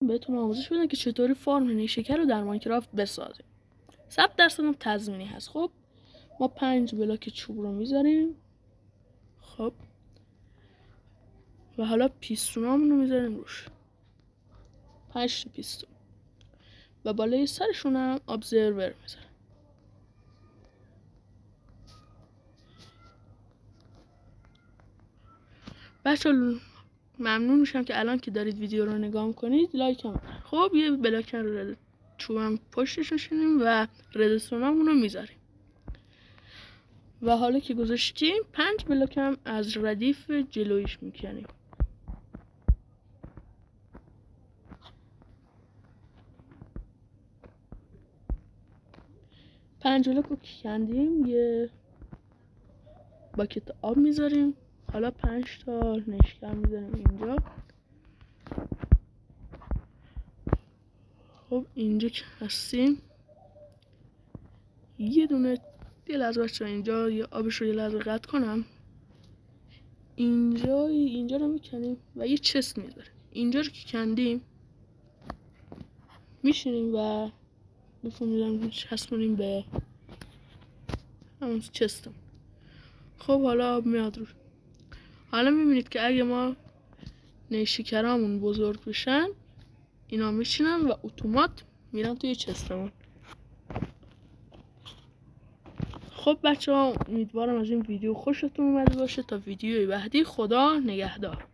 بهتون آموزش بدن که چطوری فارم نیشکر رو در ماینکرافت بسازیم. 100% هم تضمینی هست. خب ما 5 بلاک چوب رو میذاریم. خب و حالا پیستونامون رو میذاریم روش، 5 پیستون، و بالای سرشون هم ابزرور میذاریم. بچه ممنون میشم که الان که دارید ویدیو رو نگاه میکنید لایک هم. خب یه بلاک رو چوبم پشتش میشینیم و ردستونامون رو میذاریم. و حالا که گذاشتیم 5 بلاک هم از ردیف جلویش میکنیم. پنج بلاک رو کندیم، یه باکت آب میذاریم. حالا 5 تا نشکر میذاریم اینجا. خب اینجا که هستیم یه لحظه بچه اینجا یه آبش رو یه لحظه قطع کنم. اینجا رو میکنیم و یه چست میذاریم. اینجا رو که کندیم میشینیم و بفهمیدم چسبونیم به همون چستم. خب حالا آب میاد رو. حالا میبینید که اگه ما نیشکرامون بزرگ بشن اینا میشینن و اتومات میرن توی چستمون. خب بچه ها امیدوارم از این ویدیو خوشتون اومده باشه. تا ویدیوی بعدی خدا نگهدار.